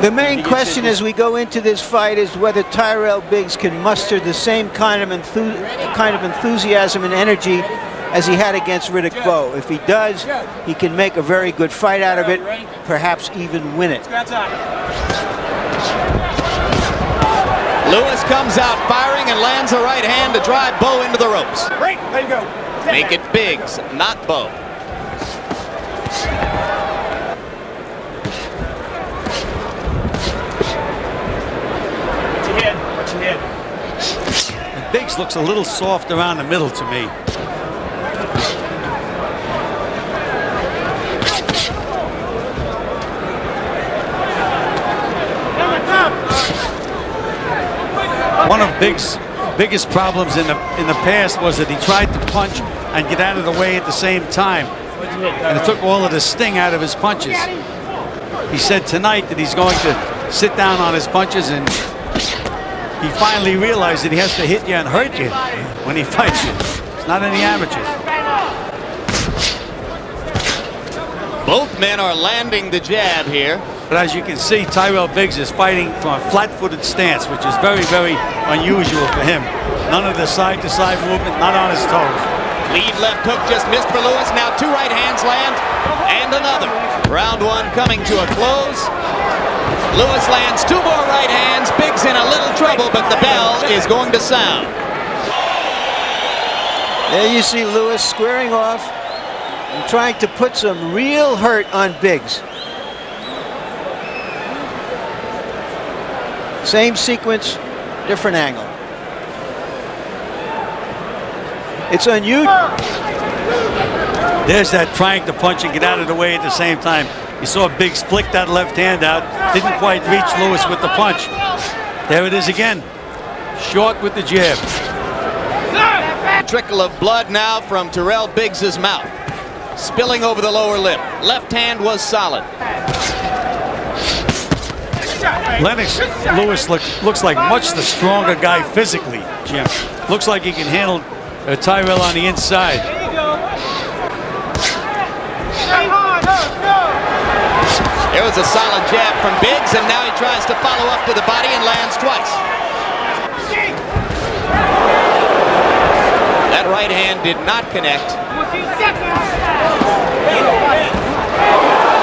The main question as we go into this fight is whether Tyrell Biggs can muster the same kind of enthusiasm and energy as he had against Ruddock Bowe. If he does, he can make a very good fight out of it, perhaps even win it. Lewis comes out firing and lands a right hand to drive Bowe into the ropes. Great, there you go. Make it Biggs, not Bowe. What's your head? And Biggs looks a little soft around the middle to me. One of Biggs' biggest problems in the past was that he tried to punch and get out of the way at the same time, and it took all of the sting out of his punches. He said tonight that he's going to sit down on his punches, and he finally realized that he has to hit you and hurt you when he fights you. It's not any amateurs. Both men are landing the jab here. But as you can see, Tyrell Biggs is fighting from a flat-footed stance, which is very, very unusual for him. None of the side-to-side movement, not on his toes. Lead left hook just missed for Lewis. Now two right hands land, and another. Round one coming to a close. Lewis lands two more right hands. Biggs in a little trouble, but the bell is going to sound. There you see Lewis squaring off and trying to put some real hurt on Biggs. Same sequence, different angle. It's unusual. There's that trying to punch and get out of the way at the same time. You saw Biggs flick that left hand out. Didn't quite reach Lewis with the punch. There it is again. Short with the jab. Trickle of blood now from Tyrell Biggs' mouth. Spilling over the lower lip. Left hand was solid. Lennox Lewis looks like much the stronger guy physically, Jim. Looks like he can handle Tyrell on the inside. There was a solid jab from Biggs, and now he tries to follow up to the body and lands twice. That right hand did not connect.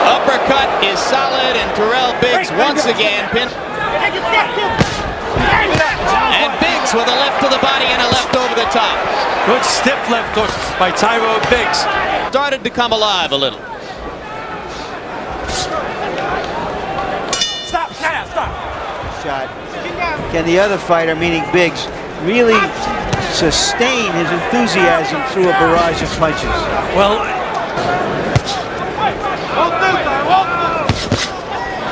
Uppercut is solid, and Tyrell Biggs once again pinned. And Biggs with a left to the body and a left over the top. Good stiff left hook by Tyrell Biggs. Started to come alive a little. Stop, stop. Shot. Can the other fighter, meaning Biggs, really sustain his enthusiasm through a barrage of punches? Well,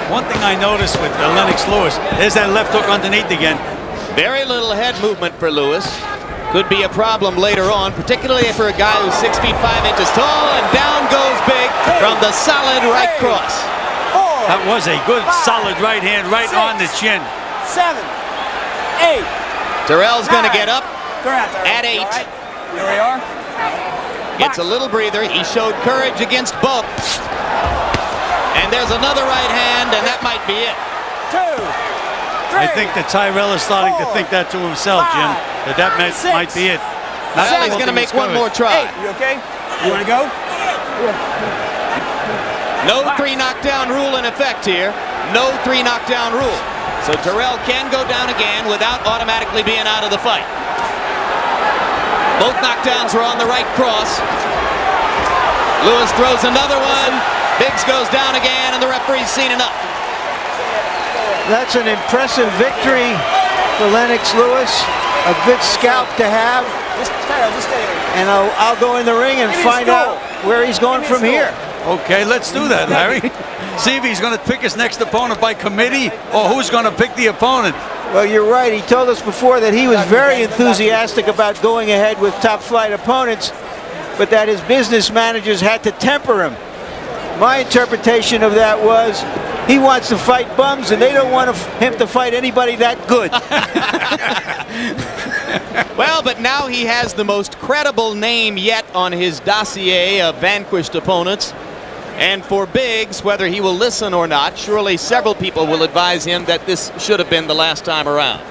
one thing I noticed with Lennox Lewis, there's that left hook underneath again. Very little head movement for Lewis. Could be a problem later on, particularly for a guy who's 6 feet 5 inches tall, and down goes Big from the solid right cross. That was a good solid right hand right on the chin. 7, 8. Tyrell's going to get up at 8. Here we are. Gets a little breather. He showed courage against Bowe. And there's another right hand, and that might be it. 2, 3. I think that Tyrell is starting to think that to himself, Jim. That might be it. Well, he's going to make one more try. You okay? You want to go? No 3 knockdown rule in effect here. No 3 knockdown rule. So Tyrell can go down again without automatically being out of the fight. Both knockdowns were on the right cross. Lewis throws another one. Biggs goes down again, and the referee's seen enough. That's an impressive victory for Lennox Lewis. A good scalp to have. Just stay there. And I'll go in the ring and find out where he's going from here. Okay, let's do that, Larry. See if he's going to pick his next opponent by committee or who's going to pick the opponent. Well, you're right. He told us before that he was very enthusiastic about going ahead with top-flight opponents, but that his business managers had to temper him. My interpretation of that was he wants to fight bums, and they don't want him to fight anybody that good. Well, but now he has the most credible name yet on his dossier of vanquished opponents. And for Biggs, whether he will listen or not, surely several people will advise him that this should have been the last time around.